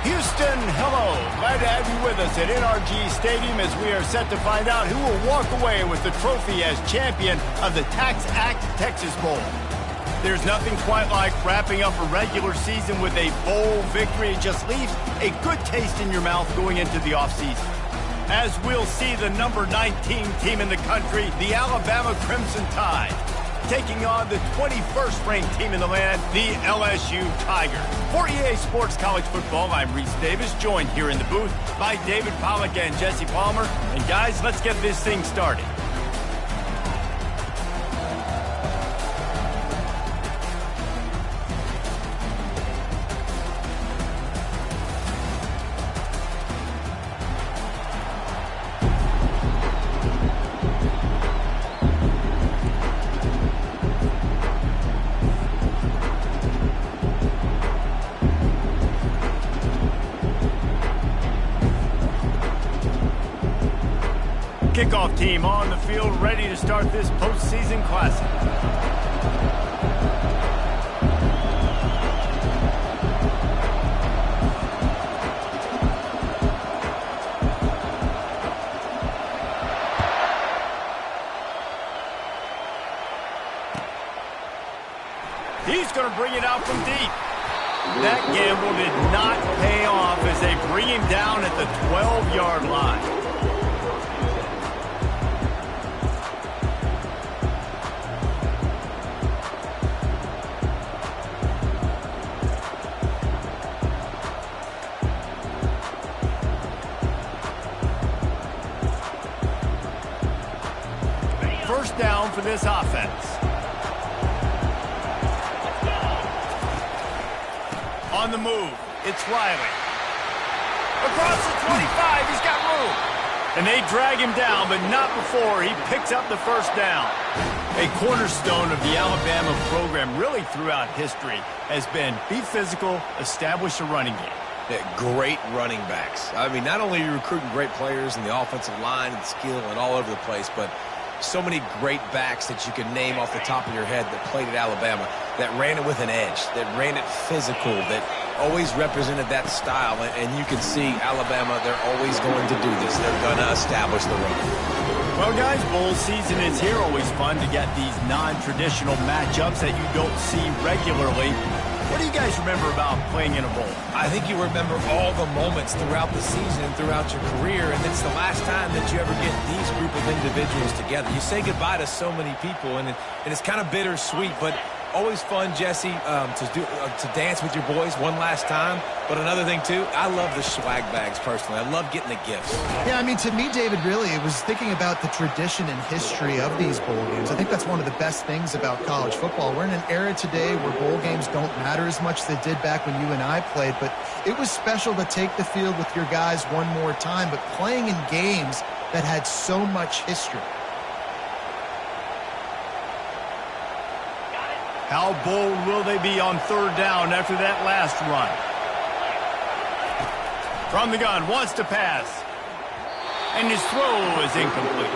Houston, hello. Glad to have you with us at NRG Stadium as we are set to find out who will walk away with the trophy as champion of the Tax Act Texas Bowl. There's nothing quite like wrapping up a regular season with a bowl victory. It just leaves a good taste in your mouth going into the offseason. As we'll see the number 19 team in the country, the Alabama Crimson Tide, taking on the 21st ranked team in the land, the LSU Tigers. For EA Sports College Football, I'm Reese Davis, joined here in the booth by David Pollack and Jesse Palmer. And guys, let's get this thing started. Kickoff team on the field, ready to start this postseason classic. He's going to bring it out from deep. That gamble did not pay off as they bring him down at the 12-yard line. First down for this offense. On the move, it's Riley. Across the 25, he's got room. And they drag him down, but not before he picks up the first down. A cornerstone of the Alabama program really throughout history has been be physical, establish a running game. Yeah, great running backs. I mean, not only are you recruiting great players in the offensive line and skill and all over the place, but so many great backs that you can name off the top of your head that played at Alabama, that ran it with an edge, that ran it physical, that always represented that style. And you can see Alabama, they're always going to do this. They're going to establish the run. Well, guys, bowl season is here. Always fun to get these non-traditional matchups that you don't see regularly. What do you guys remember about playing in a bowl? I think you remember all the moments throughout the season and throughout your career, and it's the last time that you ever get these group of individuals together. You say goodbye to so many people, and it's kind of bittersweet, but always fun, Jesse, to dance with your boys one last time. But another thing, too, I love the swag bags personally. I love getting the gifts. Yeah, I mean, to me, David, really, it was thinking about the tradition and history of these bowl games. I think that's one of the best things about college football. We're in an era today where bowl games don't matter as much as they did back when you and I played, but it was special to take the field with your guys one more time, but playing in games that had so much history. How bold will they be on third down after that last run? From the gun, wants to pass. And his throw is incomplete.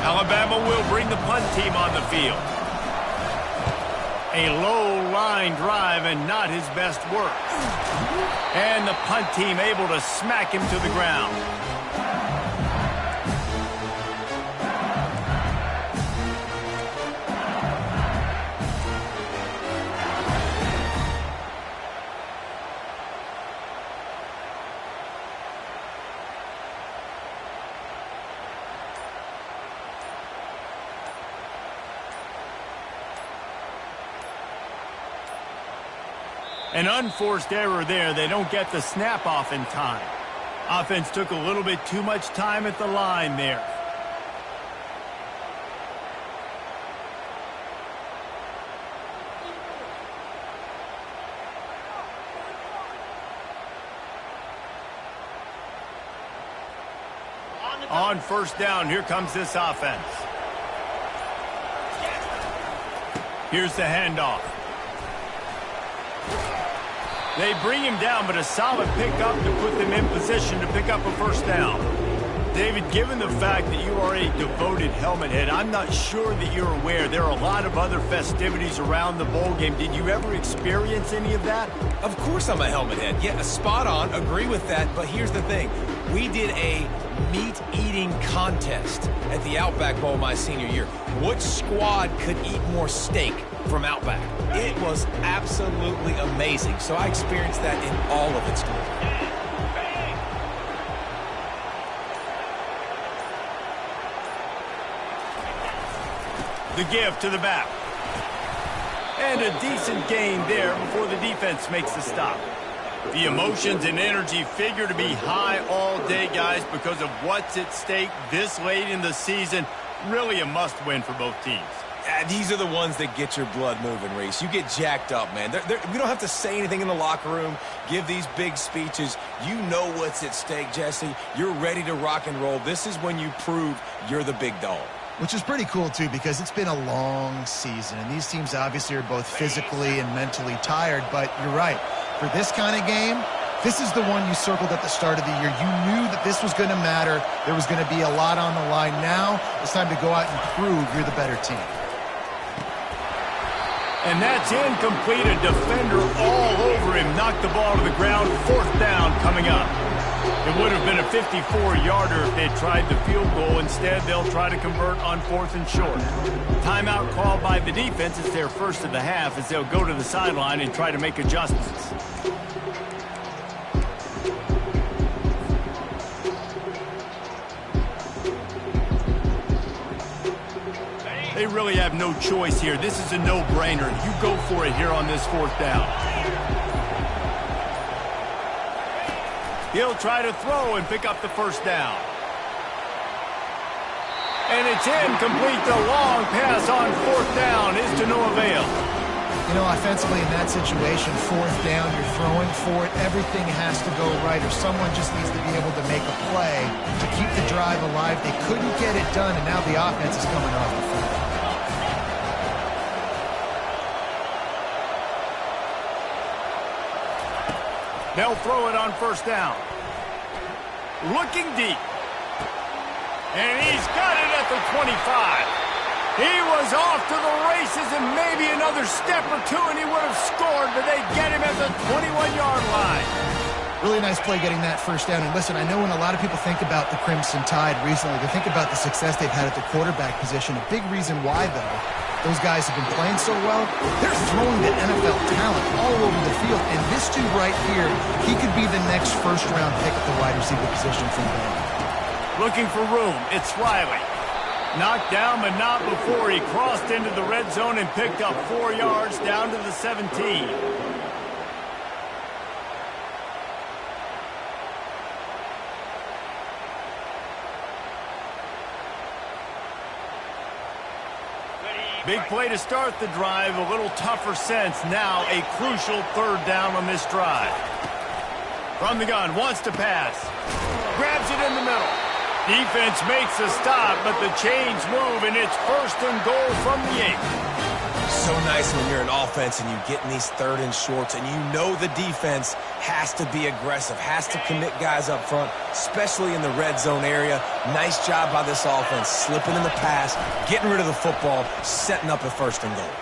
Alabama will bring the punt team on the field. A low line drive and not his best work. And the punt team able to smack him to the ground. An unforced error there. They don't get the snap off in time. Offense took a little bit too much time at the line there. On first down, here comes this offense. Here's the handoff. They bring him down, but a solid pickup to put them in position to pick up a first down. David, given the fact that you are a devoted helmet head, I'm not sure that you're aware there are a lot of other festivities around the bowl game. Did you ever experience any of that? Of course I'm a helmet head. Yeah, spot on. Agree with that. But here's the thing. We did a meat-eating contest at the Outback Bowl my senior year. Which squad could eat more steak from Outback? It was absolutely amazing. So I experienced that in all of its glory. The give to the back. And a decent gain there before the defense makes the stop. The emotions and energy figure to be high all day, guys, because of what's at stake this late in the season. Really a must-win for both teams. These are the ones that get your blood moving, Reese. You get jacked up, man. We don't have to say anything in the locker room, give these big speeches. You know what's at stake, Jesse. You're ready to rock and roll. This is when you prove you're the big dog. Which is pretty cool, too, because it's been a long season. And these teams obviously are both physically and mentally tired. But you're right. For this kind of game, this is the one you circled at the start of the year. You knew that this was going to matter. There was going to be a lot on the line. Now it's time to go out and prove you're the better team. And that's incomplete. A defender all over him. Knocked the ball to the ground. 4th down coming up. It would have been a 54-yarder if they'd tried the field goal. Instead, they'll try to convert on 4th and short. Timeout called by the defense. It's their first of the half as they'll go to the sideline and try to make adjustments. They really have no choice here. This is a no-brainer. You go for it here on this 4th down. He'll try to throw and pick up the 1st down. And it's incomplete. The long pass on 4th down is to no avail. You know, offensively in that situation, 4th down, you're throwing for it. Everything has to go right, or someone just needs to be able to make a play to keep the drive alive. They couldn't get it done, and now the offense is coming off the field. They'll throw it on 1st down. Looking deep. And he's got it at the 25. He was off to the races and maybe another step or two and he would have scored, but they get him at the 21-yard line. Really nice play getting that 1st down. And listen, I know when a lot of people think about the Crimson Tide recently, they think about the success they've had at the quarterback position. A big reason why, though, those guys have been playing so well, they're throwing the NFL talent all over the field. And this dude right here, he could be the next 1st-round pick at the wide receiver position from Bama. Looking for room. It's Riley. Knocked down, but not before he crossed into the red zone and picked up 4 yards down to the 17. Big play to start the drive, a little tougher sense. Now a crucial 3rd down on this drive. From the gun, wants to pass. Grabs it in the middle. Defense makes a stop, but the chains move, and it's 1st and goal from the 8. So nice when you're an offense and you get in these 3rd and shorts, and you know the defense has to be aggressive, has to commit guys up front, especially in the red zone area. Nice job by this offense, slipping in the pass, getting rid of the football, setting up a 1st and goal.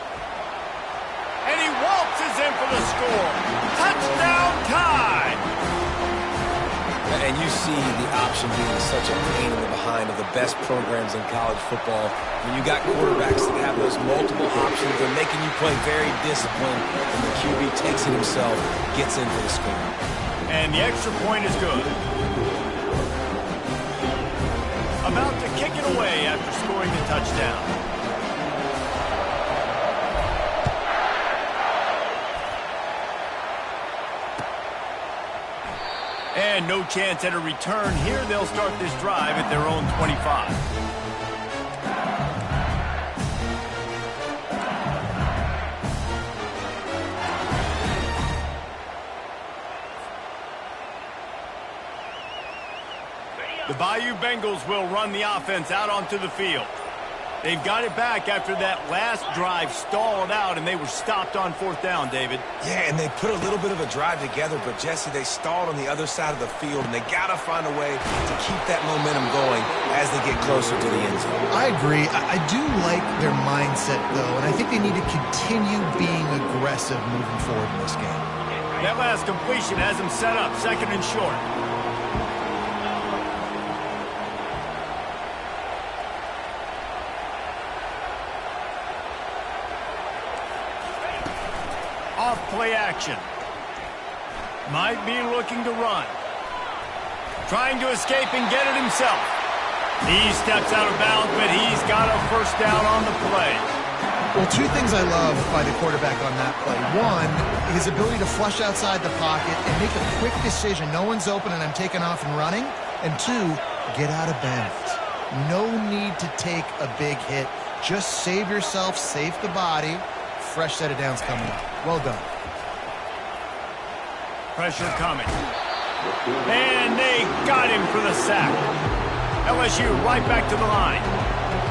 And he waltzes in for the score. Touchdown Tide! And you see the option being such a pain in the behind of the best programs in college football. When you got quarterbacks that have those multiple options, they're making you play very disciplined, and the QB takes it himself, gets in for the score. And the extra point is good. About to kick it away after scoring the touchdown. And no chance at a return here. They'll start this drive at their own 25. The Bayou Bengals will run the offense out onto the field. They've got it back after that last drive stalled out, and they were stopped on 4th down, David. Yeah, and they put a little bit of a drive together, but, Jesse, they stalled on the other side of the field, and they got to find a way to keep that momentum going as they get closer to the end zone. I agree. I do like their mindset, though, and I think they need to continue being aggressive moving forward in this game. That last completion has them set up 2nd and short. Off-play action. Might be looking to run. Trying to escape and get it himself. He steps out of bounds, but he's got a 1st down on the play. Well, 2 things I love by the quarterback on that play. 1, his ability to flush outside the pocket and make a quick decision. No one's open and I'm taking off and running. And 2, get out of bounds. No need to take a big hit. Just save yourself, save the body. Fresh set of downs coming up. Well done. Pressure coming. And they got him for the sack. LSU right back to the line.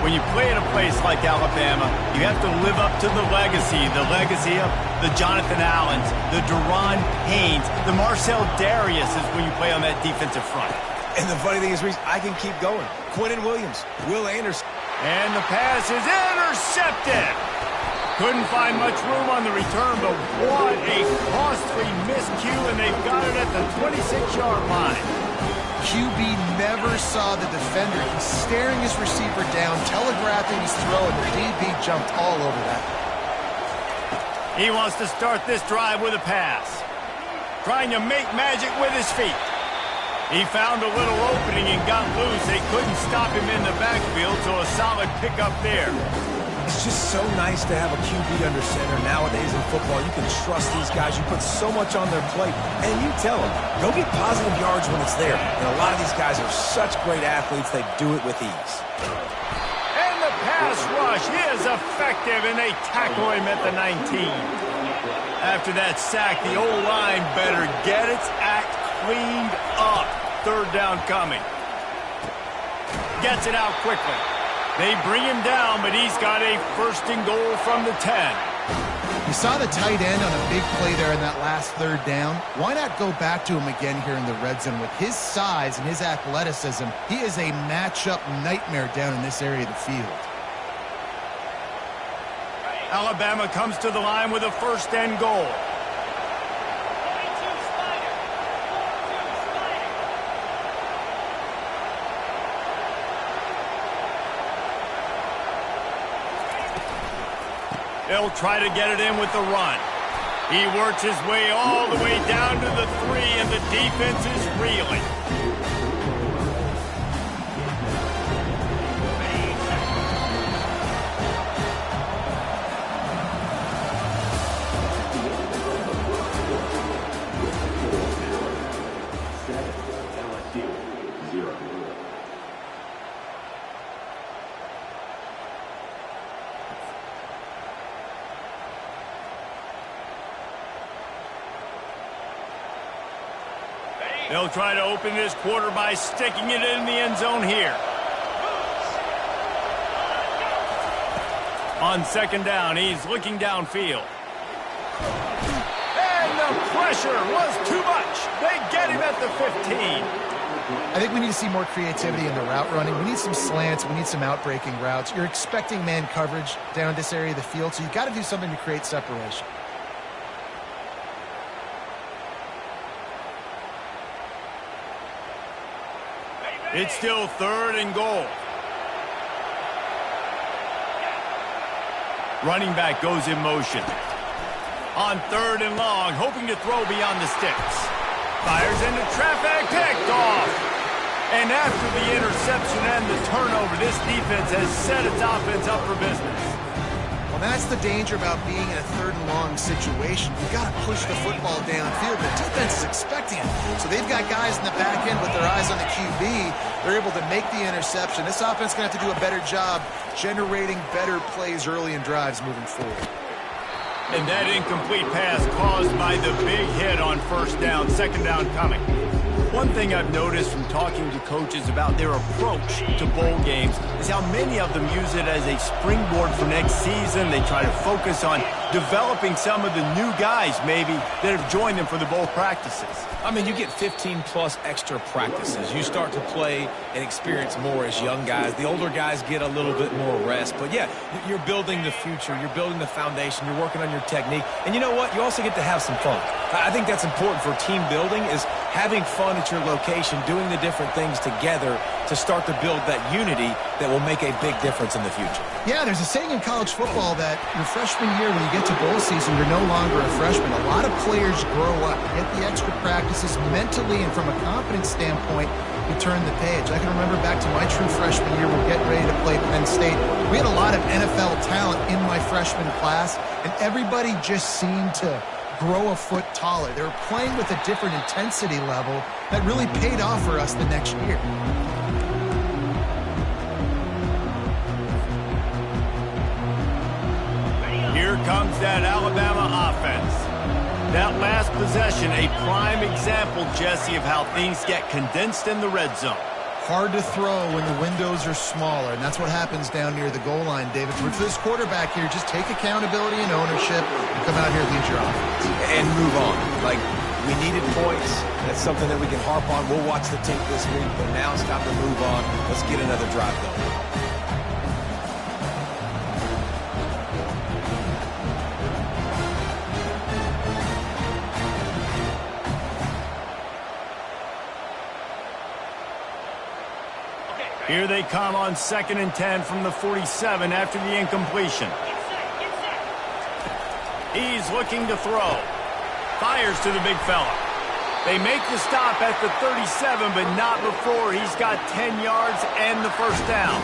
When you play at a place like Alabama, you have to live up to the legacy of the Jonathan Allens, the Deron Paynes, the Marcel Dariuses when you play on that defensive front. And the funny thing is, Reese, I can keep going. Quentin Williams, Will Anderson. And the pass is intercepted. Couldn't find much room on the return, but what a costly miscue, and they've got it at the 26-yard line. QB never saw the defender. He's staring his receiver down, telegraphing his throw, and the DB jumped all over that. He wants to start this drive with a pass. Trying to make magic with his feet. He found a little opening and got loose. They couldn't stop him in the backfield, so a solid pickup there. It's just so nice to have a QB under center. Nowadays in football, you can trust these guys. You put so much on their plate, and you tell them, go get positive yards when it's there. And a lot of these guys are such great athletes, they do it with ease. And the pass rush is effective, and they tackle him at the 19. After that sack, the O-line better get its act cleaned up. 3rd down coming. Gets it out quickly. They bring him down, but he's got a 1st and goal from the 10. You saw the tight end on a big play there in that last 3rd down. Why not go back to him again here in the red zone? With his size and his athleticism, he is a matchup nightmare down in this area of the field. Alabama comes to the line with a 1st and goal. They'll try to get it in with the run. He works his way all the way down to the 3, and the defense is reeling. They'll try to open this quarter by sticking it in the end zone here. On 2nd down, he's looking downfield. And the pressure was too much. They get him at the 15. I think we need to see more creativity in the route running. We need some slants. We need some out-breaking routes. You're expecting man coverage down this area of the field, so you've got to do something to create separation. It's still 3rd and goal. Running back goes in motion. On 3rd and long, hoping to throw beyond the sticks. Fires into traffic, picked off. And after the interception and the turnover, this defense has set its offense up for business. Well, that's the danger about being in a 3rd and long situation. You've got to push the football downfield. The defense is expecting it. So they've got guys in the back end with their eyes on the QB. They're able to make the interception. This offense is going to have to do a better job generating better plays early in drives moving forward. And that incomplete pass caused by the big hit on 1st down, 2nd down coming. One thing I've noticed from talking to coaches about their approach to bowl games is how many of them use it as a springboard for next season. They try to focus on developing some of the new guys, maybe, that have joined them for the bowl practices. I mean, you get 15-plus extra practices. You start to play and experience more as young guys. The older guys get a little bit more rest. But, yeah, you're building the future. You're building the foundation. You're working on your technique. And you know what? You also get to have some fun. I think that's important for team building, is having fun at your location, doing the different things together to start to build that unity that will make a big difference in the future. Yeah, there's a saying in college football that your freshman year, when you get to bowl season, you're no longer a freshman. A lot of players grow up, get the extra practices mentally, and from a confidence standpoint, you turn the page. I can remember back to my true freshman year, we're getting ready to play Penn State. We had a lot of NFL talent in my freshman class, and everybody just seemed to grow a foot taller. They were playing with a different intensity level that really paid off for us the next year. Here comes that Alabama offense. That last possession, a prime example, Jesse, of how things get condensed in the red zone. Hard to throw when the windows are smaller, and that's what happens down near the goal line, David. For this quarterback here, just take accountability and ownership and come out here and lead your offense. And move on. Like, we needed points. That's something that we can harp on. We'll watch the tape this week, but now it's time to move on. Let's get another drive going. Here they come on 2nd and 10 from the 47 after the incompletion. He's looking to throw. Fires to the big fella. They make the stop at the 37, but not before he's got 10 yards and the first down.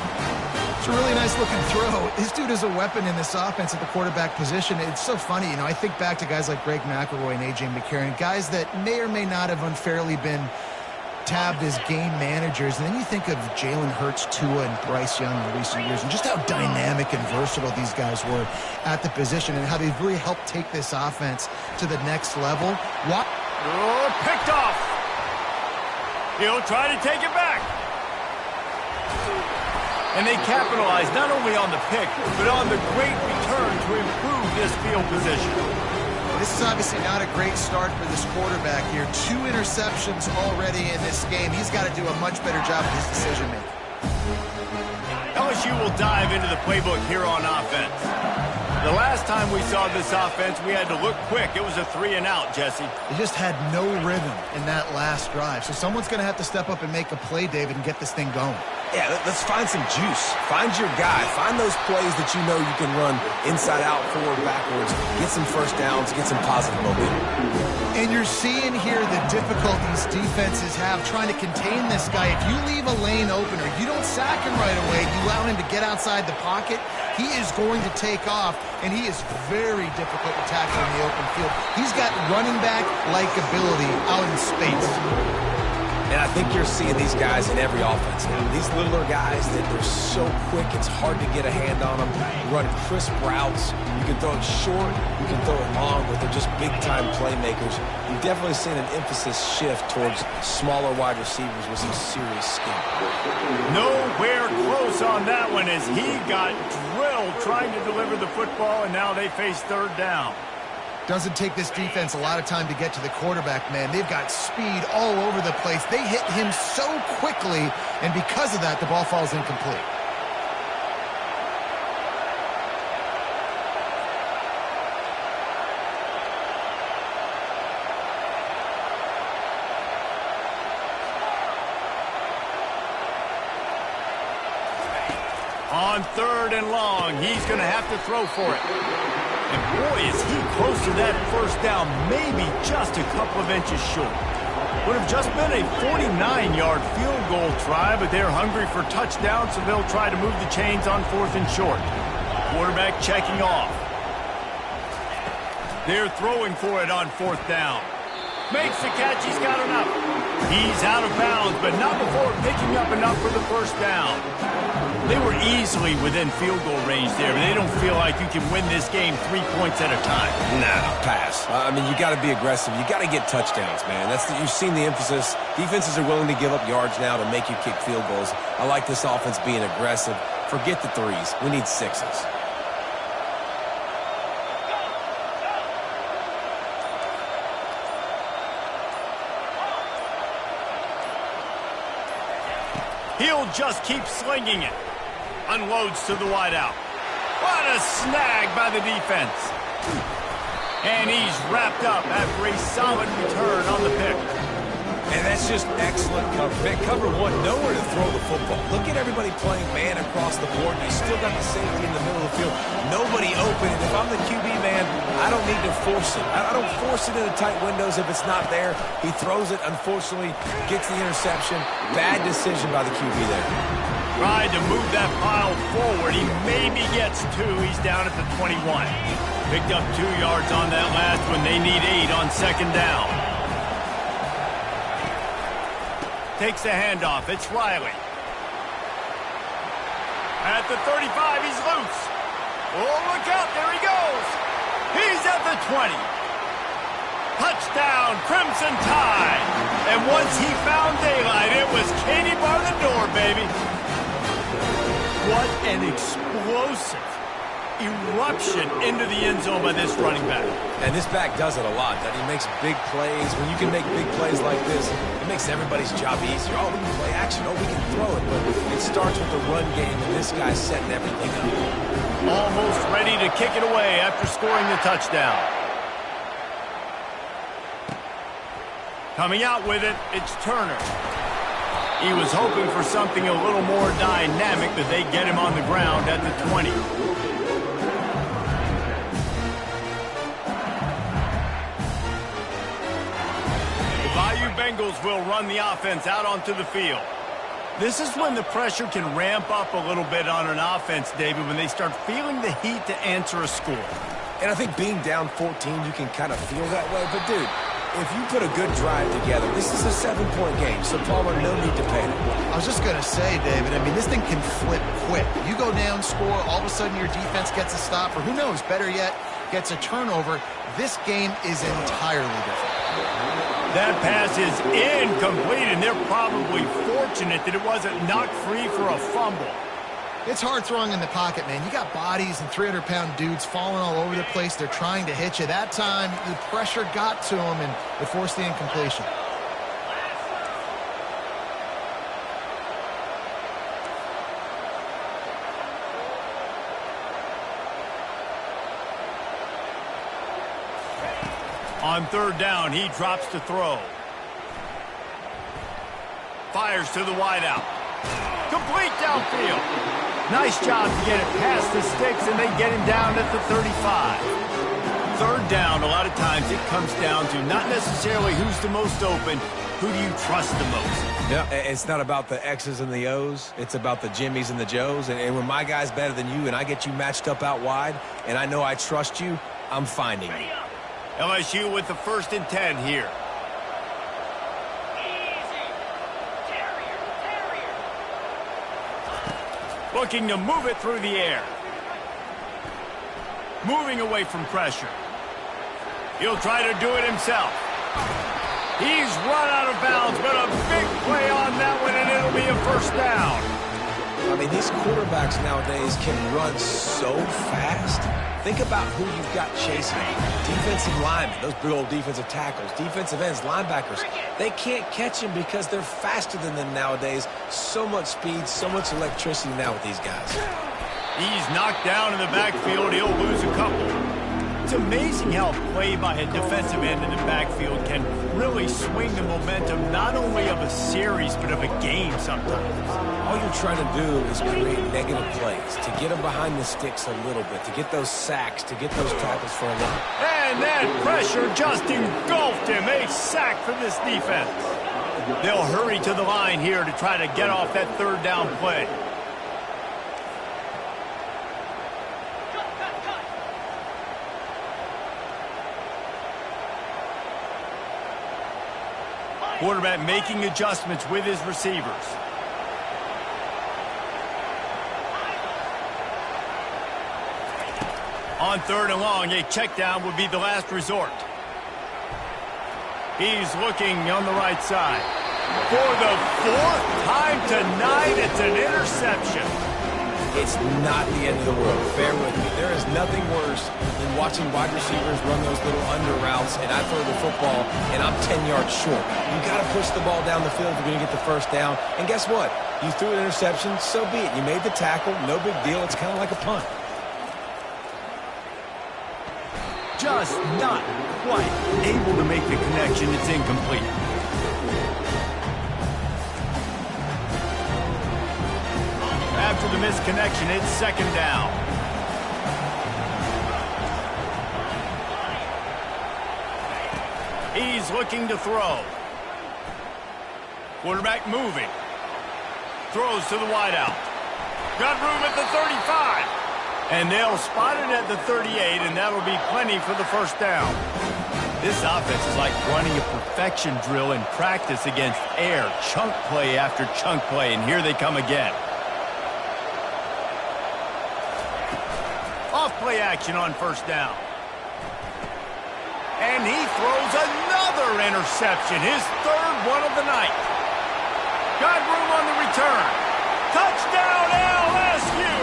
It's a really nice looking throw. This dude is a weapon in this offense at the quarterback position. It's so funny, I think back to guys like Greg McElroy and A.J. McCarron, guys that may or may not have unfairly been tabbed as game managers, and then you think of Jalen Hurts, Tua, and Bryce Young in recent years, and just how dynamic and versatile these guys were at the position, and how they've really helped take this offense to the next level. What? Oh, picked off. He'll try to take it back. And they capitalize not only on the pick, but on the great return to improve this field position. This is obviously not a great start for this quarterback here. 2 interceptions already in this game. He's got to do a much better job of his decision-making. LSU will dive into the playbook here on offense. The last time we saw this offense, we had to look quick. It was a 3-and-out, Jesse. They just had no rhythm in that last drive. So someone's going to have to step up and make a play, David, and get this thing going. Yeah, let's find some juice. Find your guy. Find those plays that you know you can run inside out, forward, backwards. Get some first downs. Get some positive momentum. And you're seeing here the difficulties defenses have trying to contain this guy. If you leave a lane open or you don't sack him right away, you allow him to get outside the pocket, he is going to take off, and he is very difficult to tackle in the open field. He's got running back-like ability out in space. And I think you're seeing these guys in every offense now. These littler guys, that they're so quick, it's hard to get a hand on them. Run crisp routes. You can throw it short, you can throw it long, but they're just big-time playmakers. You've definitely seen an emphasis shift towards smaller wide receivers with some serious skill. Nowhere close on that one as he got drilled trying to deliver the football, and now they face 3rd down. Doesn't take this defense a lot of time to get to the quarterback, man. They've got speed all over the place. They hit him so quickly, and because of that, the ball falls incomplete. On 3rd and long, he's going to have to throw for it. And boy, is he close to that first down, maybe just a couple of inches short. Would have just been a 49-yard field goal try, but they're hungry for touchdown, so they'll try to move the chains on 4th and short. Quarterback checking off. They're throwing for it on 4th down. Makes the catch, he's got enough. He's out of bounds, but not before picking up enough for the first down. They were easily within field goal range there, but they don't feel like you can win this game 3 points at a time. Nah, pass. I mean, you got to be aggressive. You got to get touchdowns, man. You've seen the emphasis. Defenses are willing to give up yards now to make you kick field goals. I like this offense being aggressive. Forget the threes. We need sixes. He'll just keep slinging it. Unloads to the wideout. What a snag by the defense. And he's wrapped up after a solid return on the pick. And that's just excellent cover. Man, cover one, nowhere to throw the football. Look at everybody playing man across the board. You still got the safety in the middle of the field. Nobody open. And if I'm the QB, man, I don't need to force it. I don't force it into tight windows if it's not there. He throws it, unfortunately, gets the interception. Bad decision by the QB there. Tried to move that pile forward. He maybe gets 2. He's down at the 21. Picked up 2 yards on that last one. They need 8 on second down. Takes the handoff. It's Riley. At the 35, he's loose. Oh, look out. There he goes. He's at the 20. Touchdown, Crimson Tide. And once he found daylight, it was Katie bar the door, baby. What an explosive eruption into the end zone by this running back. And this back does it a lot. That he makes big plays. When you can make big plays like this, it makes everybody's job easier. Oh, we can play action. Oh, we can throw it. But it starts with the run game, and this guy's setting everything up. Almost ready to kick it away after scoring the touchdown. Coming out with it, it's Turner. He was hoping for something a little more dynamic, that they get him on the ground at the 20. The Bayou Bengals will run the offense out onto the field. This is when the pressure can ramp up a little bit on an offense, David, when they start feeling the heat to answer a score. And I think being down 14, you can kind of feel that way. But, dude, if you put a good drive together, this is a 7-point game, so Palmer, no need to panic. I was just going to say, David, I mean, this thing can flip quick. You go down, score, all of a sudden your defense gets a stop, or who knows, better yet, gets a turnover. This game is entirely different. That pass is incomplete, and they're probably fortunate that it wasn't knocked free for a fumble. It's hard throwing in the pocket, man. You got bodies and 300-pound dudes falling all over the place. They're trying to hit you. That time, the pressure got to them, and it forced the incompletion. On third down, he drops to throw. Fires to the wideout. Complete downfield. Nice job to get it past the sticks, and they get him down at the 35. Third down, a lot of times it comes down to not necessarily who's the most open, who do you trust the most? Yeah, it's not about the X's and the O's. It's about the Jimmies and the Joes. And when my guy's better than you and I get you matched up out wide, and I know I trust you, I'm finding you. LSU with the 1st and 10 here. Looking to move it through the air. Moving away from pressure. He'll try to do it himself. He's run out of bounds, but a big play on that one, and it'll be a 1st down. I mean, these quarterbacks nowadays can run so fast. Think about who you've got chasing. Defensive linemen, those big old defensive tackles, defensive ends, linebackers. They can't catch him because they're faster than them nowadays. So much speed, so much electricity now with these guys. He's knocked down in the backfield. He'll lose a couple. It's amazing how play by a defensive end in the backfield can really swing the momentum not only of a series but of a game sometimes. All you're trying to do is create negative plays, to get them behind the sticks a little bit, to get those sacks, to get those tackles for a loss. And that pressure just engulfed him. A sack for this defense. They'll hurry to the line here to try to get off that 3rd down play. Quarterback making adjustments with his receivers. On 3rd and long, a check down would be the last resort. He's looking on the right side. For the 4th time tonight, it's an interception. It's not the end of the world. Bear with me. There is nothing worse than watching wide receivers run those little under routes, and I throw the football, and I'm 10 yards short. You've got to push the ball down the field if you're going to get the first down. And guess what? You threw an interception, so be it. You made the tackle. No big deal. It's kind of like a punt. Just not quite able to make the connection. It's incomplete. After the missed connection, it's 2nd down. He's looking to throw. Quarterback moving. Throws to the wideout. Got room at the 35. And they'll spot it at the 38, and that'll be plenty for the first down. This offense is like running a perfection drill in practice against air. Chunk play after chunk play, and here they come again. Off-play action on 1st down. And he throws another interception, his 3rd one of the night. Got room on the return. Touchdown, LSU!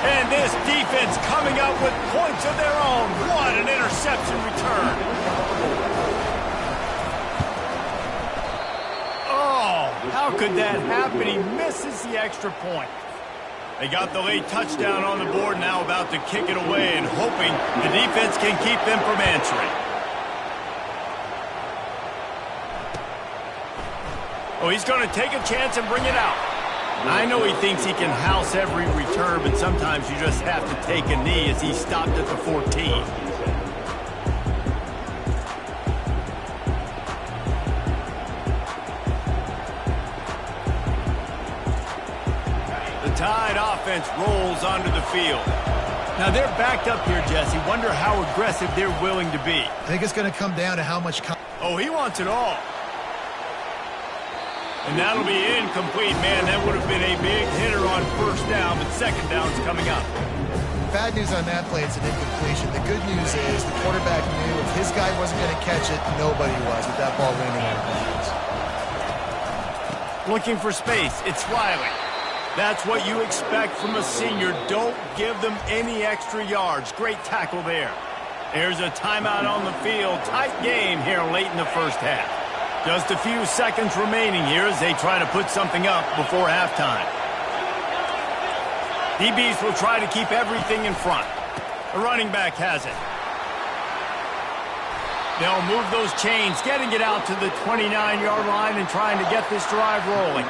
And this defense coming up with points of their own. What an interception return. Oh, how could that happen? He misses the extra point. They got the late touchdown on the board, now about to kick it away and hoping the defense can keep them from answering. Oh, he's going to take a chance and bring it out. I know he thinks he can house every return, but sometimes you just have to take a knee as he stopped at the 14. The Tide offense rolls onto the field. Now they're backed up here, Jesse. Wonder how aggressive they're willing to be. I think it's going to come down to how much... Oh, he wants it all. And that'll be incomplete, man. That would have been a big hitter on 1st down, but 2nd down's coming up. Bad news on that play, it's an incompletion. The good news is the quarterback knew if his guy wasn't going to catch it, nobody was with that ball landing out of bounds. Looking for space, it's Riley. That's what you expect from a senior. Don't give them any extra yards. Great tackle there. There's a timeout on the field. Tight game here late in the 1st half. Just a few seconds remaining here as they try to put something up before halftime. DBs will try to keep everything in front. The running back has it. They'll move those chains, getting it out to the 29-yard line and trying to get this drive rolling.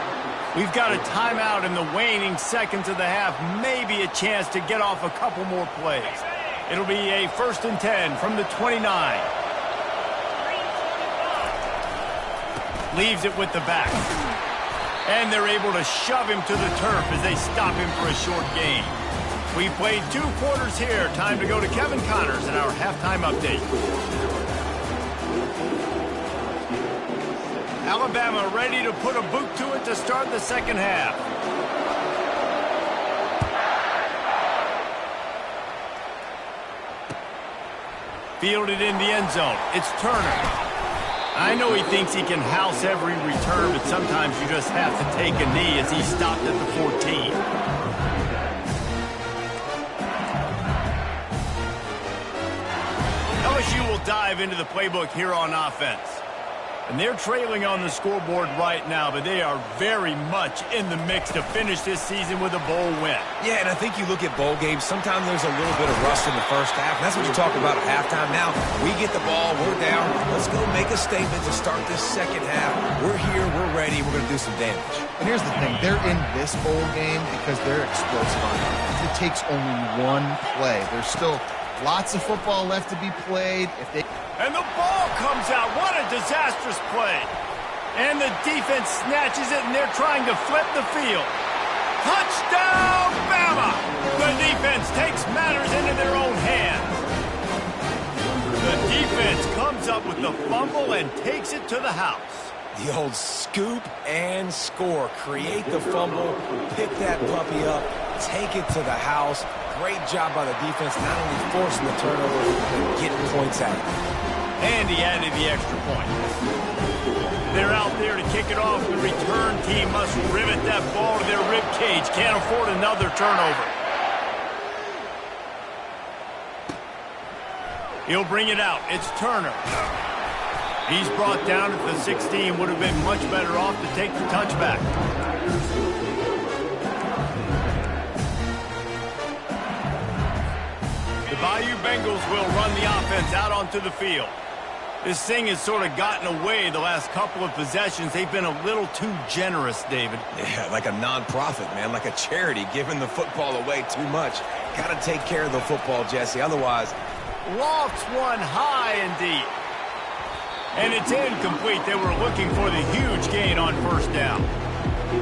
We've got a timeout in the waning seconds of the half, maybe a chance to get off a couple more plays. It'll be a 1st and 10 from the 29. Leaves it with the back. And they're able to shove him to the turf as they stop him for a short gain. We've played 2 quarters here. Time to go to Kevin Connors in our halftime update. Alabama ready to put a boot to it to start the 2nd half. Fielded in the end zone. It's Turner. I know he thinks he can house every return, but sometimes you just have to take a knee as he stopped at the 14. LSU will dive into the playbook here on offense. And they're trailing on the scoreboard right now, but they are very much in the mix to finish this season with a bowl win. Yeah, and I think you look at bowl games, sometimes there's a little bit of rust in the 1st half. And that's what you talk about at halftime. Now, we get the ball, we're down. Let's go make a statement to start this 2nd half. We're here, we're ready, we're going to do some damage. And here's the thing, they're in this bowl game because they're explosive on offense. It takes only one play. There's still lots of football left to be played. And the ball comes out. What a disastrous play. And the defense snatches it, and they're trying to flip the field. Touchdown, Bama! The defense takes matters into their own hands. The defense comes up with the fumble and takes it to the house. The old scoop and score. Create the fumble, pick that puppy up, take it to the house. great job by the defense, not only forcing the turnover, but getting points out of it. And he added the extra point. They're out there to kick it off. The return team must rivet that ball to their rib cage. Can't afford another turnover. He'll bring it out. It's Turner. He's brought down at the 16. Would have been much better off to take the touchback. The Bayou Bengals will run the offense out onto the field. This thing has sort of gotten away the last couple of possessions. They've been a little too generous, David. Yeah, like a non-profit, man, like a charity, giving the football away too much. Got to take care of the football, Jesse. Otherwise, lofts one high and deep. And it's incomplete. They were looking for the huge gain on first down.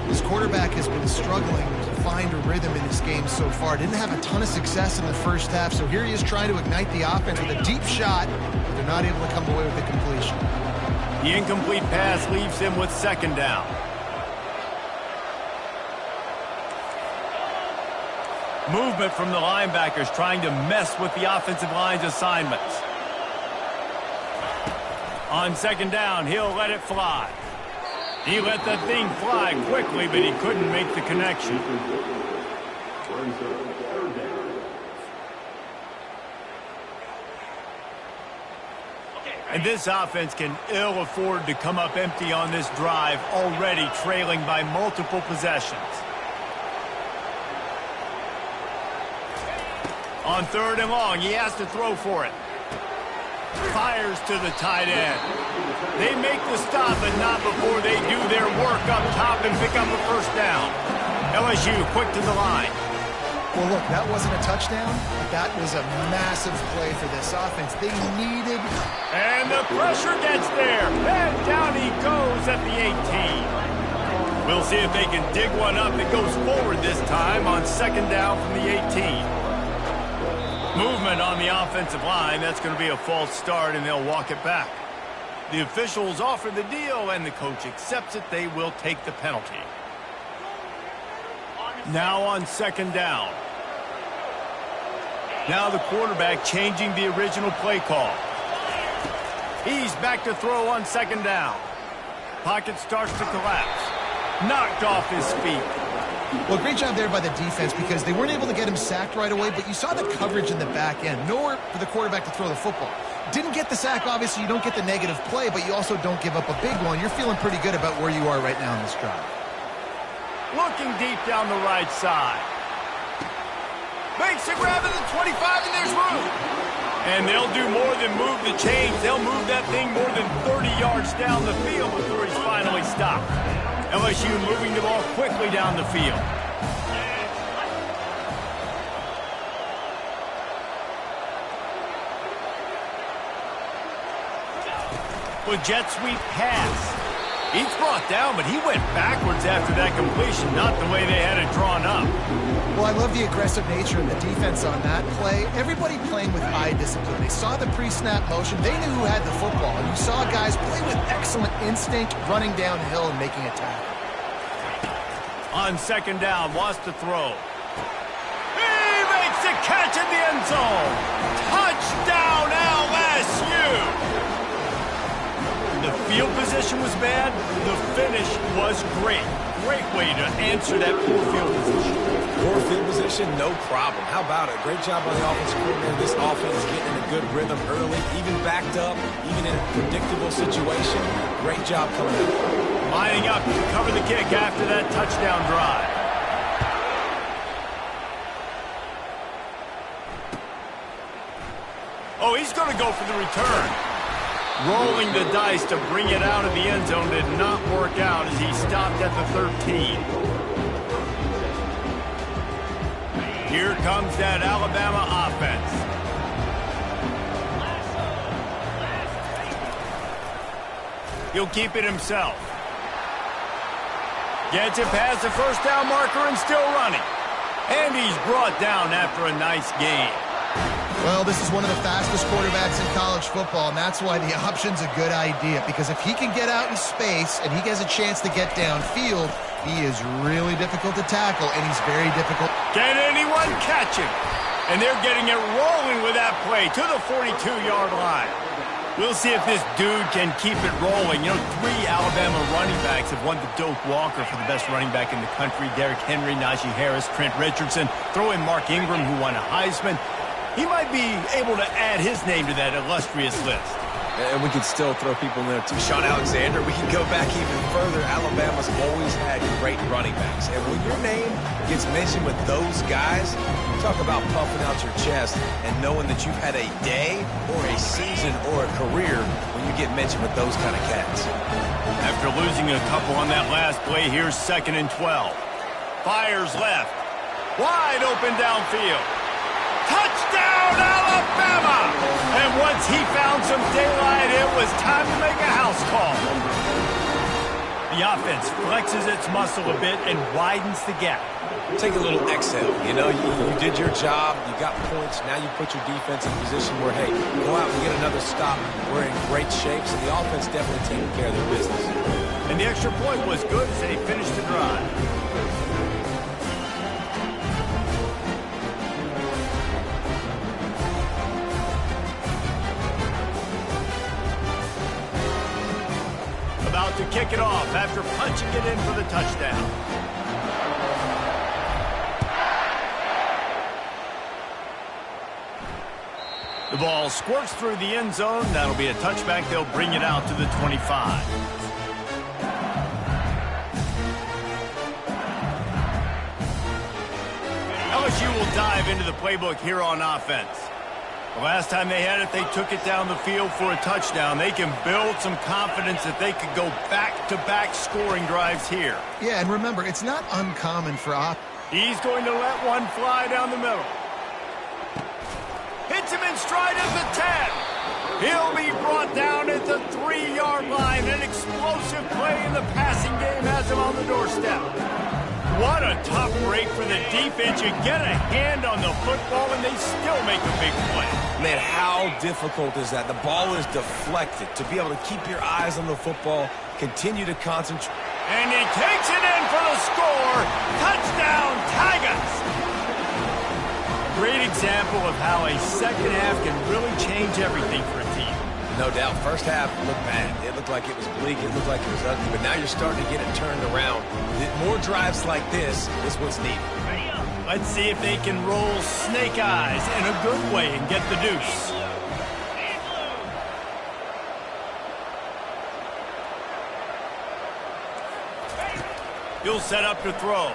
This quarterback has been struggling to find a rhythm in this game so far. Didn't have a ton of success in the first half, so here he is trying to ignite the offense with a deep shot. They're not able to come away with the completion. The incomplete pass leaves him with second down. Movement from the linebackers trying to mess with the offensive line's assignments. On second down, he'll let it fly. He let that thing fly quickly, but he couldn't make the connection. And this offense can ill afford to come up empty on this drive, already trailing by multiple possessions. On third and long, he has to throw for it. Fires to the tight end. They make the stop, but not before they do their work up top and pick up a first down. LSU quick to the line. Well, look, that wasn't a touchdown, but that was a massive play for this offense. They needed... And the pressure gets there. And down he goes at the 18. We'll see if they can dig one up that goes forward this time on second down from the 18. Movement on the offensive line. That's going to be a false start, and they'll walk it back. The officials offer the deal, and the coach accepts it. They will take the penalty. Now on second down. Now the quarterback changing the original play call. He's back to throw on second down. Pocket starts to collapse. Knocked off his feet. Well, great job there by the defense because they weren't able to get him sacked right away, but you saw the coverage in the back end. Nowhere for the quarterback to throw the football. Didn't get the sack, obviously. You don't get the negative play, but you also don't give up a big one. You're feeling pretty good about where you are right now in this drive. Looking deep down the right side. Makes a grab at the 25, and there's room. And they'll do more than move the chains. They'll move that thing more than 30 yards down the field before he's finally stopped. LSU moving the ball quickly down the field. With jet sweep pass. He's brought down, but he went backwards after that completion, not the way they had it drawn up. Well, I love the aggressive nature of the defense on that play. Everybody playing with eye discipline. They saw the pre-snap motion. They knew who had the football. And you saw guys play with excellent instinct, running downhill and making a tackle. On second down, wants to throw. He makes a catch in the end zone. Touchdown, LSU! The field position was bad. The finish was great. Great way to answer that poor field position. Poor field position, no problem. How about it? Great job by the offensive coordinator. This offense getting in a good rhythm early, even backed up, even in a predictable situation. Great job coming out. Lining up to cover the kick after that touchdown drive. Oh, he's going to go for the return. Rolling the dice to bring it out of the end zone did not work out as he stopped at the 13. Here comes that Alabama offense. He'll keep it himself. Gets it past the first down marker and still running. And he's brought down after a nice gain. Well, this is one of the fastest quarterbacks in college football, and that's why the option's a good idea. Because if he can get out in space and he has a chance to get downfield, he is really difficult to tackle, and he's very difficult. Can anyone catch him? And they're getting it rolling with that play to the 42-yard line. We'll see if this dude can keep it rolling. You know, 3 Alabama running backs have won the Doak Walker for the best running back in the country. Derrick Henry, Najee Harris, Trent Richardson. Throw in Mark Ingram, who won a Heisman. He might be able to add his name to that illustrious list. And we could still throw people in there, too. Sean Alexander, we can go back even further. Alabama's always had great running backs. And when your name gets mentioned with those guys, talk about puffing out your chest and knowing that you've had a day or a season or a career when you get mentioned with those kind of cats. After losing a couple on that last play, here's 2nd and 12. Fires left. Wide open downfield. Touchdown, Alabama! And once he found some daylight, it was time to make a house call. The offense flexes its muscle a bit and widens the gap. Take a little exhale. You know, you did your job. You got points. Now you put your defense in a position where, hey, go out and get another stop. We're in great shape, so the offense definitely taking care of their business. And the extra point was good as they finished the drive. About to kick it off after punching it in for the touchdown. The ball squirts through the end zone. That'll be a touchback. They'll bring it out to the 25. LSU will dive into the playbook here on offense. The last time they had it, they took it down the field for a touchdown. They can build some confidence that they could go back-to-back scoring drives here. Yeah, and remember, it's not uncommon for He's going to let one fly down the middle. Hits him in stride at the 10. He'll be brought down at the 3-yard line. An explosive play in the passing game has him on the doorstep. What a tough break for the defense. You get a hand on the football, and they still make a big play. Man, how difficult is that? The ball is deflected. To be able to keep your eyes on the football, continue to concentrate. And he takes it in for the score. Touchdown, Tigers! Great example of how a second half can really change everything for a team. No doubt. First half looked bad. It looked like it was bleak. It looked like it was ugly. But now you're starting to get it turned around. More drives like this is what's needed. Let's see if they can roll snake eyes in a good way and get the deuce. He'll set up to throw.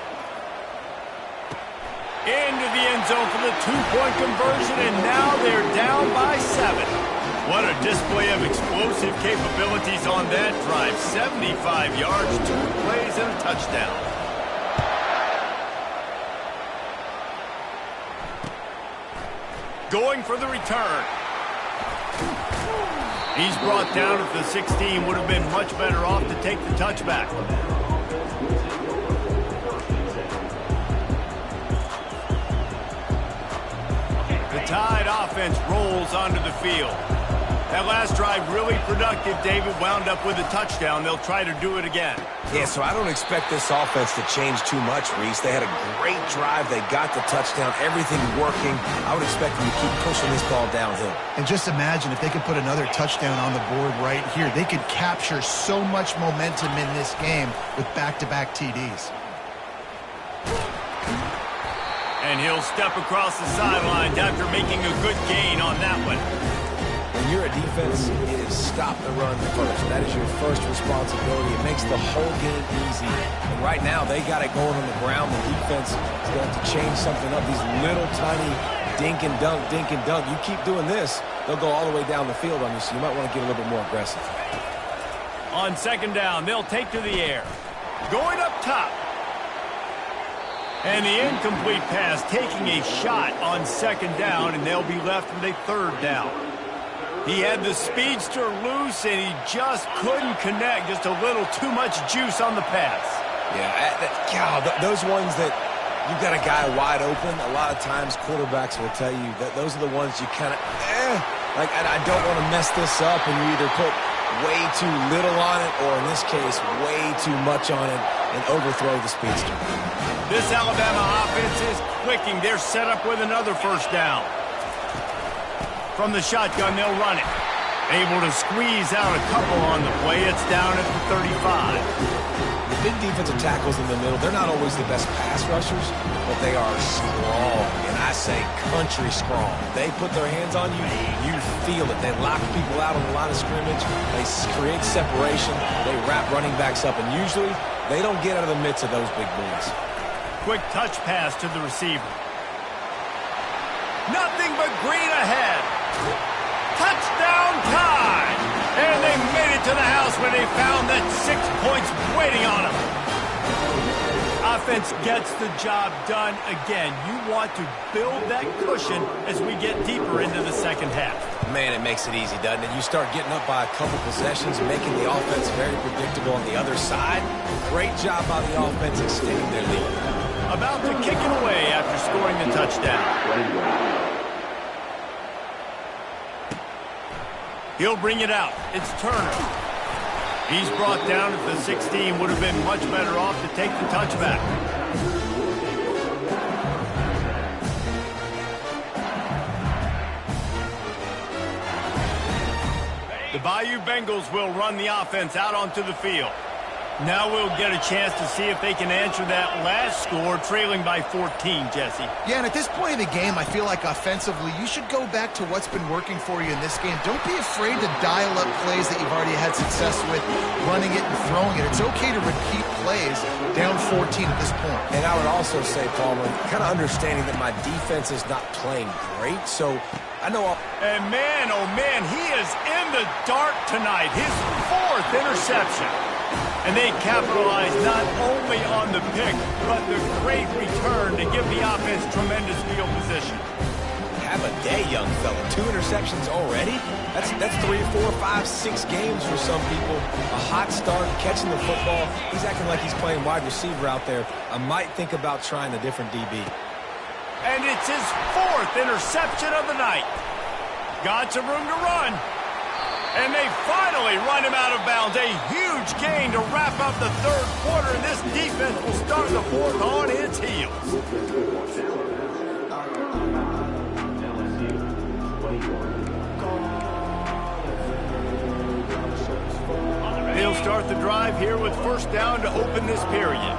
Into the end zone for the 2-point conversion, and now they're down by 7. What a display of explosive capabilities on that drive. 75 yards, 2 plays, and a touchdown. Going for the return. He's brought down at the 16. Would have been much better off to take the touchback. The Tide offense rolls onto the field. That last drive really productive. David wound up with a touchdown. They'll try to do it again. Yeah, so I don't expect this offense to change too much, Reese. They had a great drive. They got the touchdown. Everything working. I would expect them to keep pushing this ball downhill. And just imagine if they could put another touchdown on the board right here. They could capture so much momentum in this game with back-to-back TDs. And he'll step across the sidelines after making a good gain on that one. When you're a defense, it is stop the run first. That is your first responsibility. It makes the whole game easy. And right now, they got it going on the ground. The defense is going to change something up. These little tiny dink and dunk, dink and dunk. You keep doing this, they'll go all the way down the field on you, so you might want to get a little bit more aggressive. On second down, they'll take to the air. Going up top. And the incomplete pass taking a shot on second down, and they'll be left with a third down. He had the speedster loose, and he just couldn't connect. Just a little too much juice on the pass. Yeah, those ones that you've got a guy wide open, a lot of times quarterbacks will tell you that those are the ones you kind of, like, I don't want to mess this up, and you either put way too little on it or, in this case, way too much on it. and overthrow the speedster. This Alabama offense is clicking. They're set up with another first down. From the shotgun, they'll run it. Able to squeeze out a couple on the play. It's down at the 35. The big defensive tackles in the middle, they're not always the best pass rushers, but they are strong, and I say country strong. They put their hands on you, you feel it. They lock people out on the line of scrimmage. They create separation. They wrap running backs up, and usually they don't get out of the midst of those big boys. Quick touch pass to the receiver. Nothing but green ahead. Touchdown time! And they made it to the house when they found that 6 points waiting on them. Offense gets the job done again. You want to build that cushion as we get deeper into the second half. Man, it makes it easy, doesn't it? You start getting up by a couple possessions, making the offense very predictable on the other side. Great job by the offense extending their lead. About to kick it away after scoring the touchdown. He'll bring it out. It's Turner. He's brought down at the 16. Would have been much better off to take the touchback. The Bayou Bengals will run the offense out onto the field. Now we'll get a chance to see if they can answer that last score, trailing by 14, Jesse. Yeah, and at this point in the game, I feel like offensively, you should go back to what's been working for you in this game. Don't be afraid to dial up plays that you've already had success with, running it and throwing it. It's okay to repeat plays down 14 at this point. And I would also say, Palmer, kind of understanding that my defense is not playing great, so I know And man, oh man, he is in the dark tonight. His 4th interception. And they capitalize not only on the pick, but the great return to give the offense tremendous field position. Have a day, young fella. 2 interceptions already? That's 3, 4, 5, 6 games for some people. A hot start, catching the football. He's acting like he's playing wide receiver out there. I might think about trying a different DB. And it's his 4th interception of the night. Got some room to run. And they finally run him out of bounds. A huge gain to wrap up the 3rd quarter, and this defense will start the 4th on its heels. They'll start the drive here with first down to open this period.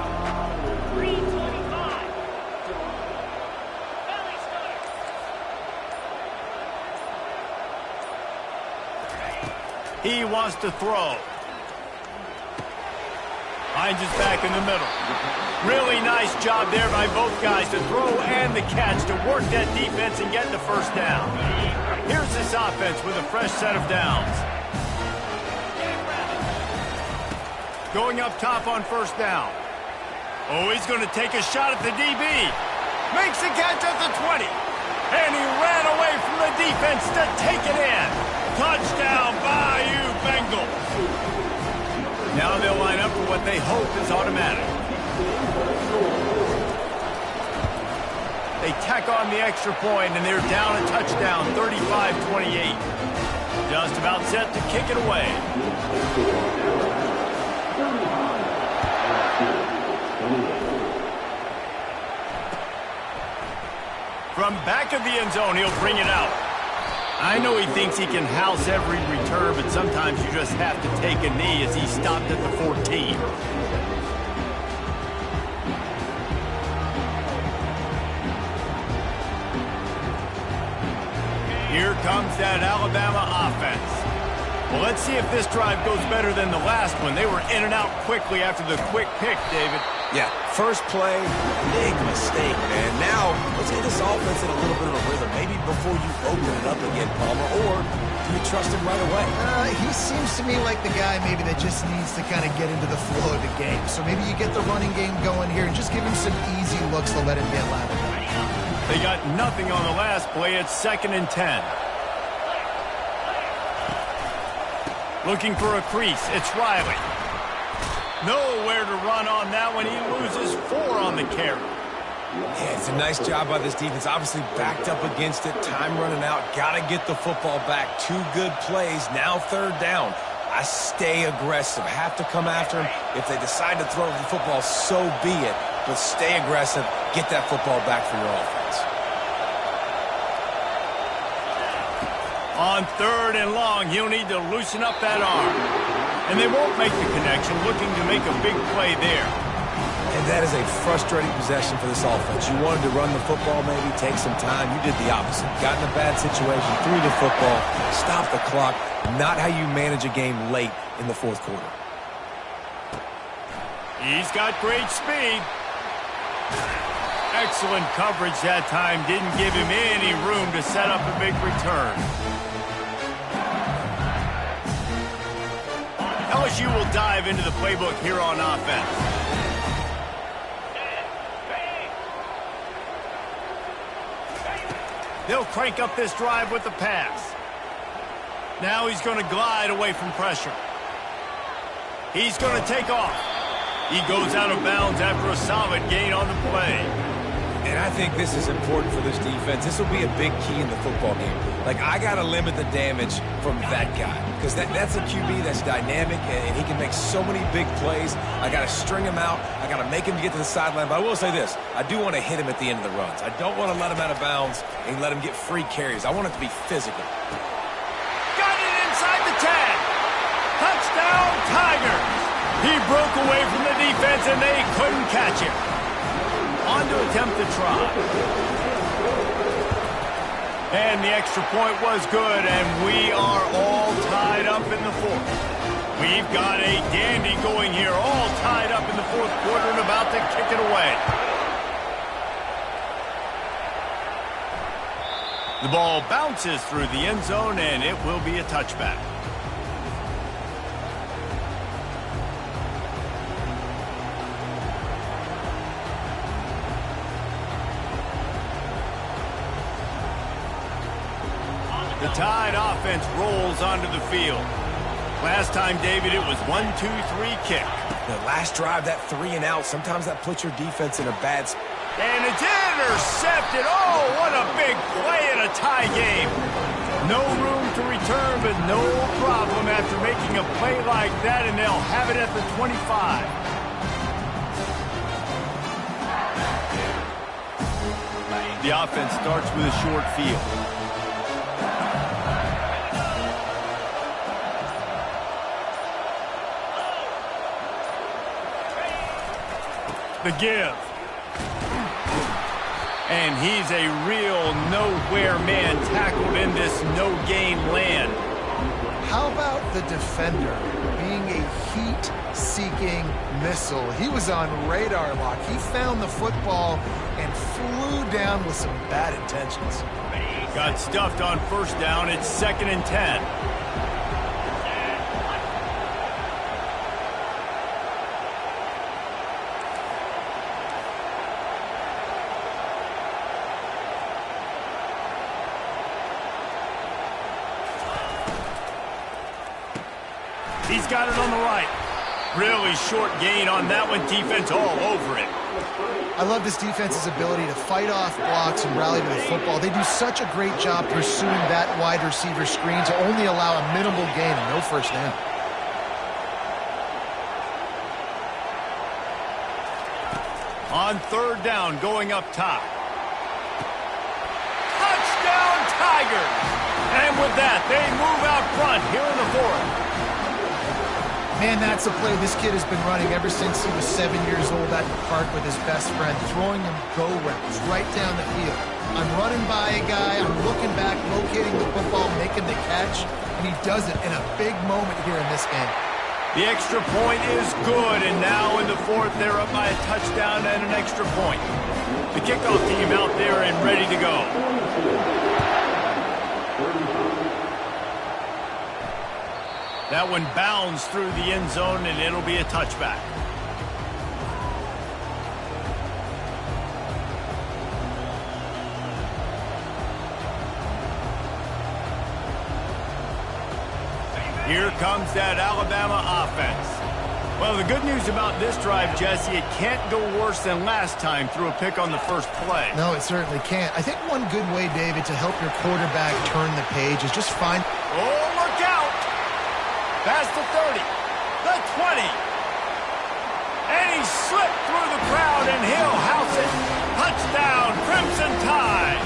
He wants to throw. Finds his back in the middle. Really nice job there by both guys to throw and the catch to work that defense and get the first down. Here's this offense with a fresh set of downs. Going up top on first down. Oh, he's going to take a shot at the DB. Makes the catch at the 20. And he ran away from the defense to take it in. Touchdown, Bayou Bengals. Now they'll line up for what they hope is automatic. They tack on the extra point, and they're down a touchdown, 35-28. Just about set to kick it away. From back of the end zone, he'll bring it out. I know he thinks he can house every return, but sometimes you just have to take a knee as he stopped at the 14. Here comes that Alabama offense. Well, let's see if this drive goes better than the last one. They were in and out quickly after the quick pick, David. Yeah, first play, big mistake, man. Now, let's get this offense in a little bit of a rhythm. Maybe before you open it up again, Palmer, or do you trust him right away? He seems to me like the guy maybe that just needs to kind of get into the flow of the game. So maybe you get the running game going here and just give him some easy looks to let him get lateral. They got nothing on the last play. It's 2nd and 10. Looking for a crease. It's Riley. Nowhere to run on that one. He loses 4 on the carry. Yeah, it's a nice job by this defense. Obviously backed up against it. Time running out. Got to get the football back. 2 good plays. Now 3rd down. I stay aggressive. Have to come after him. If they decide to throw the football, so be it. But stay aggressive. Get that football back for your offense. On 3rd and long, he'll need to loosen up that arm. And they won't make the connection, looking to make a big play there. And that is a frustrating possession for this offense. You wanted to run the football, maybe take some time. You did the opposite. Got in a bad situation, threw the football, stopped the clock. Not how you manage a game late in the 4th quarter. He's got great speed. Excellent coverage that time. Didn't give him any room to set up a big return. LSU will dive into the playbook here on offense. They'll crank up this drive with the pass. Now he's going to glide away from pressure. He's going to take off. He goes out of bounds after a solid gain on the play. And I think this is important for this defense. This will be a big key in the football game. Like, I got to limit the damage from that guy. Because that's a QB that's dynamic, and he can make so many big plays. I got to string him out. I got to make him get to the sideline. But I will say this. I do want to hit him at the end of the runs. I don't want to let him out of bounds and let him get free carries. I want it to be physical. Got it inside the 10. Touchdown, Tigers. He broke away from the defense, and they couldn't catch him. On to attempt the try. And the extra point was good, and we are all tied up in the 4th. We've got a dandy going here, all tied up in the 4th quarter and about to kick it away. The ball bounces through the end zone, and it will be a touchback. The Tide offense rolls onto the field. Last time, David, it was 1-2-3 kick. The last drive, that 3 and out, sometimes that puts your defense in a bad spot. And it's intercepted. Oh, what a big play in a tie game. No room to return, but no problem after making a play like that, and they'll have it at the 25. The offense starts with a short field. The give. And he's a real nowhere man tackled in this no-gain land. How about the defender being a heat-seeking missile? He was on radar lock. He found the football and flew down with some bad intentions. Got stuffed on 1st down. It's 2nd and 10. He's got it on the right. Really short gain on that one. Defense all over it. I love this defense's ability to fight off blocks and rally to the football. They do such a great job pursuing that wide receiver screen to only allow a minimal gain and no 1st down. On 3rd down, going up top. Touchdown, Tigers! And with that, they move out front here in the 4th. Man, that's a play this kid has been running ever since he was 7 years old at the park with his best friend, throwing him go routes right down the field. I'm running by a guy, I'm looking back, locating the football, making the catch, and he does it in a big moment here in this game. The extra point is good, and now in the 4th, they're up by a touchdown and an extra point. The kickoff team out there and ready to go. That one bounds through the end zone, and it'll be a touchback. Here comes that Alabama offense. Well, the good news about this drive, Jesse, it can't go worse than last time through a pick on the first play. No, it certainly can't. I think one good way, David, to help your quarterback turn the page is just find... Oh, look out! past the 30, the 20. And he slipped through the crowd, and he'll house it. Touchdown, Crimson Tide.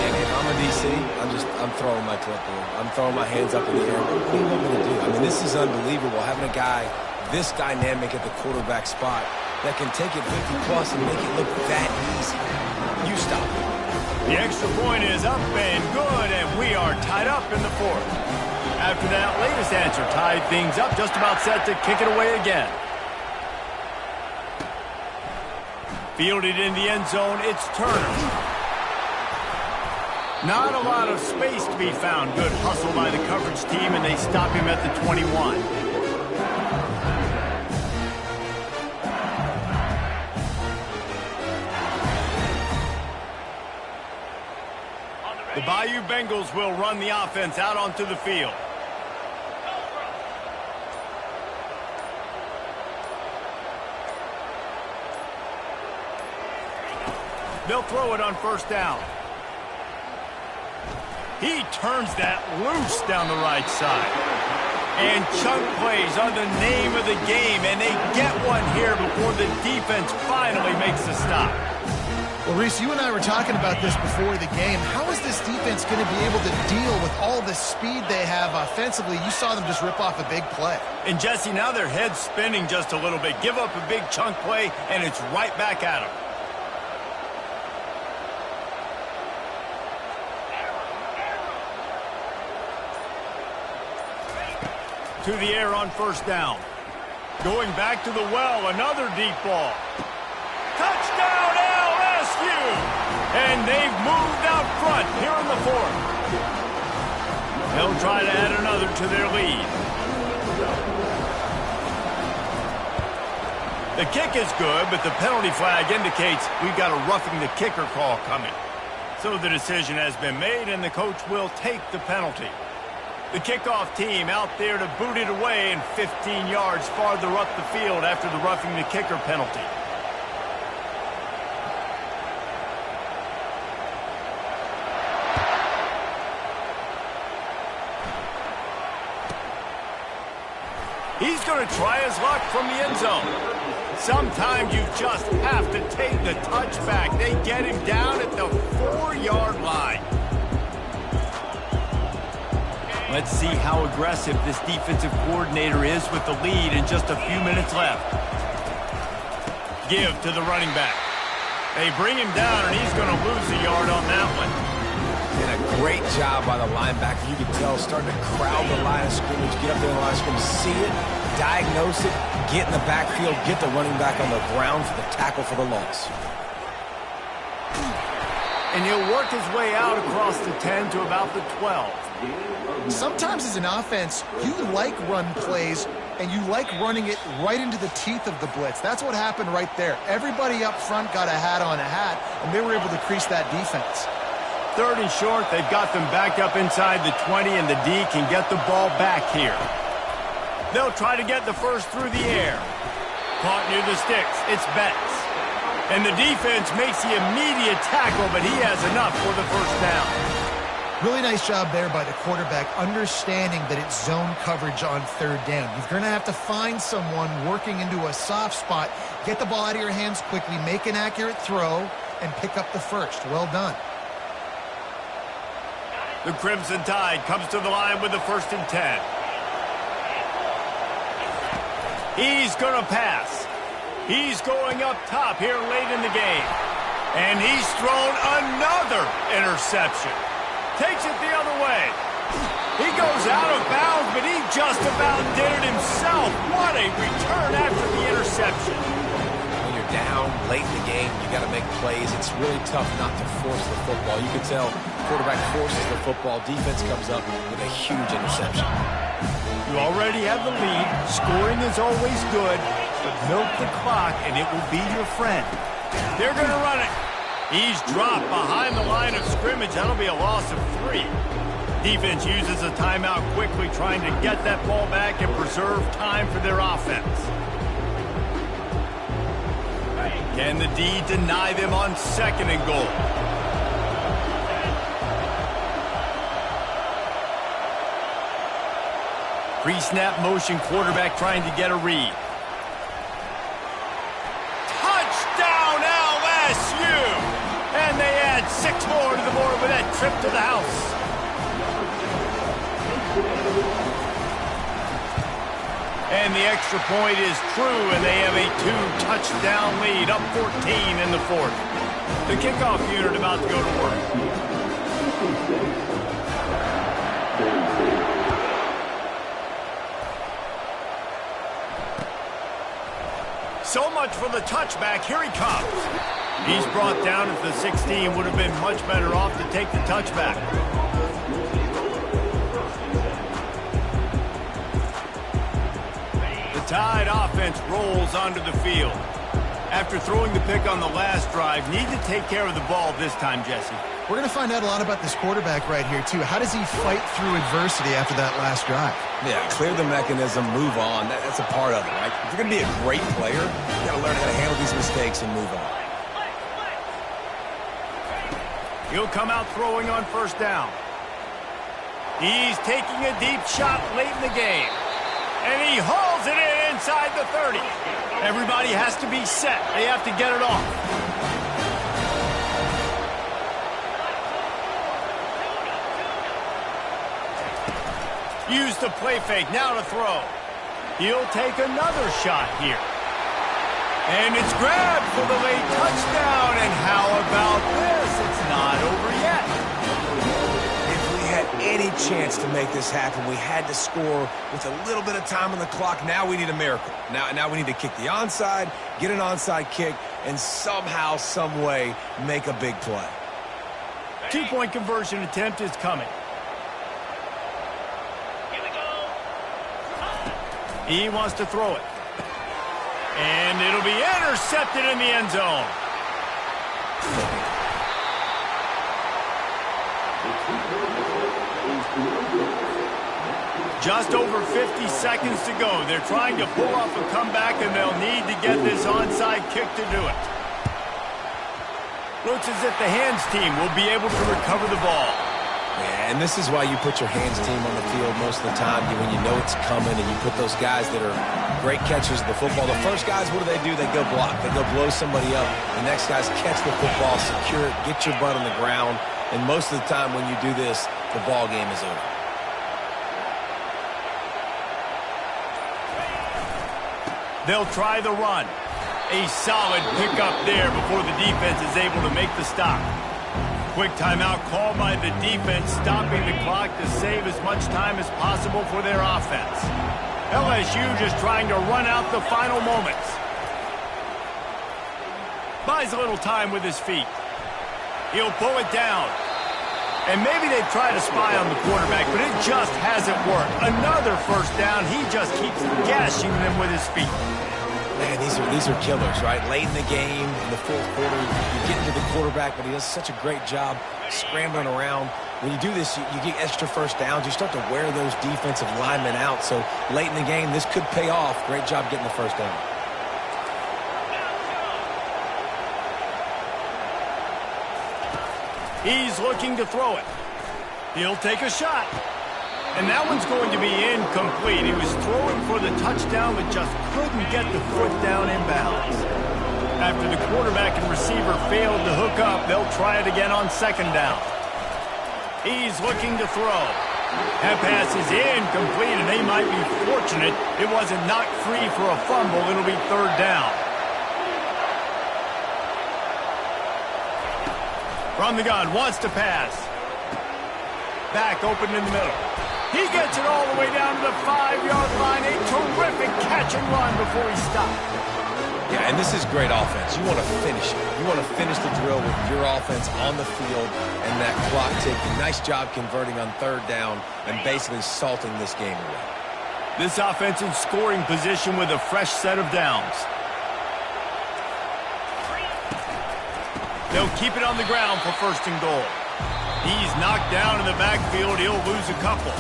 And if I'm a DC, I'm throwing my clipboard. I'm throwing my hands up in the air. What are you going to do? I mean, this is unbelievable, having a guy this dynamic at the quarterback spot that can take it 50-plus and make it look that easy. You stop it. The extra point is up and good, and we are tied up in the fourth. After that latest answer tied things up, just about set to kick it away again. Fielded in the end zone, it's Turner. Not a lot of space to be found. Good hustle by the coverage team, and they stop him at the 21. The Bayou Bengals will run the offense out onto the field. They'll throw it on first down. He turns that loose down the right side. And chunk plays are the name of the game, and they get one here before the defense finally makes the stop. Well, Reese, you and I were talking about this before the game. How is this defense going to be able to deal with all the speed they have offensively? You saw them just rip off a big play. And, Jesse, now their head's spinning just a little bit. Give up a big chunk play, and it's right back at them. To the air on first down. Going back to the well, another deep ball. Touchdown, LSU! And they've moved out front here in the fourth. They'll try to add another to their lead. The kick is good, but the penalty flag indicates we've got a roughing the kicker call coming. So the decision has been made, and the coach will take the penalty. The kickoff team out there to boot it away and 15 yards farther up the field after the roughing the kicker penalty. He's going to try his luck from the end zone. Sometimes you just have to take the touchback. They get him down at the 4-yard line. Let's see how aggressive this defensive coordinator is with the lead and just a few minutes left. Give to the running back. They bring him down, and he's going to lose a yard on that one. And a great job by the linebacker. You can tell starting to crowd the line of scrimmage, get up there in the line of scrimmage, see it, diagnose it, get in the backfield, get the running back on the ground for the tackle for the loss. And he'll work his way out across the 10 to about the 12. Sometimes as an offense, you like run plays, and you like running it right into the teeth of the blitz. That's what happened right there. Everybody up front got a hat on a hat, and they were able to crease that defense. Third and short, they've got them backed up inside the 20, and the D can get the ball back here. They'll try to get the first through the air. Caught near the sticks. It's Betts. And the defense makes the immediate tackle, but he has enough for the first down. Really nice job there by the quarterback, understanding that it's zone coverage on third down. You're going to have to find someone working into a soft spot, get the ball out of your hands quickly, make an accurate throw, and pick up the first. Well done. The Crimson Tide comes to the line with the 1st and 10. He's going to pass. He's going up top here late in the game. And he's thrown another interception. Takes it the other way. He goes out of bounds, but he just about did it himself. What a return after the interception. When you're down late in the game, you got to make plays. It's really tough not to force the football. You can tell quarterback forces the football. Defense comes up with a huge interception. You already have the lead. Scoring is always good, but milk the clock, and it will be your friend. They're going to run it. He's dropped behind the line of scrimmage. That'll be a loss of 3. Defense uses a timeout quickly, trying to get that ball back and preserve time for their offense. Can the D deny them on 2nd and goal? Pre-snap motion quarterback trying to get a read. Touchdown LSU! And they add 6 more to the board with that trip to the house. And the extra point is true, and they have a 2-touchdown lead, up 14 in the fourth. The kickoff unit about to go to work. So much for the touchback. Here he comes. He's brought down at the 16. Would have been much better off to take the touchback. The Tide offense rolls onto the field. After throwing the pick on the last drive, need to take care of the ball this time, Jesse. We're going to find out a lot about this quarterback right here, too. How does he fight through adversity after that last drive? Yeah, clear the mechanism, move on. That's a part of it, right? If you're going to be a great player, you got to learn how to handle these mistakes and move on. He'll come out throwing on first down. He's taking a deep shot late in the game. And he hauls it in inside the 30. Everybody has to be set. They have to get it off. Use the play fake. Now to throw. He'll take another shot here. And it's grabbed for the late touchdown. And how about this? It's not over yet. If we had any chance to make this happen, we had to score with a little bit of time on the clock. Now we need a miracle. Now we need to kick the onside, get an onside kick, and somehow, some way, make a big play. 2-point conversion attempt is coming. He wants to throw it. And it'll be intercepted in the end zone. Just over 50 seconds to go. They're trying to pull off a comeback, and they'll need to get this onside kick to do it. Looks as if the hands team will be able to recover the ball. Yeah, and this is why you put your hands team on the field most of the time, when you know it's coming, and you put those guys that are great catchers of the football. The first guys, what do? They go block. They go blow somebody up. The next guys catch the football, secure it, get your butt on the ground. And most of the time when you do this, the ball game is over. They'll try the run. A solid pickup there before the defense is able to make the stop. Quick timeout called by the defense, stopping the clock to save as much time as possible for their offense. LSU just trying to run out the final moments. Buys a little time with his feet. He'll pull it down. And maybe they try to spy on the quarterback, but it just hasn't worked. Another first down. He just keeps gashing them with his feet. Man, these are killers, right? Late in the game, in the fourth quarter, you get into the quarterback, but he does such a great job scrambling around. When you do this, you get extra first downs. You start to wear those defensive linemen out. So late in the game, this could pay off. Great job getting the first down. He's looking to throw it. He'll take a shot. And that one's going to be incomplete. He was throwing for the touchdown, but just couldn't get the foot down in bounds. After the quarterback and receiver failed to hook up, they'll try it again on second down. He's looking to throw. That pass is incomplete, and they might be fortunate it wasn't knocked free for a fumble. It'll be third down. From the gun, wants to pass. Back open in the middle. He gets it all the way down to the 5-yard line. A terrific catch and run before he stopped. Yeah, and this is great offense. You want to finish it. You want to finish the drill with your offense on the field and that clock ticking. Nice job converting on third down and basically salting this game away. This offense in scoring position with a fresh set of downs. They'll keep it on the ground for first and goal. He's knocked down in the backfield. He'll lose a couple.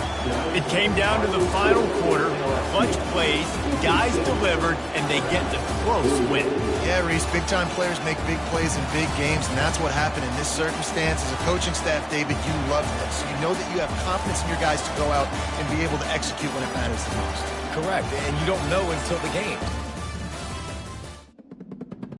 It came down to the final quarter. Clutch plays, guys delivered, and they get the close win. Yeah, Reese, big-time players make big plays in big games, and that's what happened in this circumstance. As a coaching staff, David, you love this. You know that you have confidence in your guys to go out and be able to execute when it matters the most. Correct, and you don't know until the game.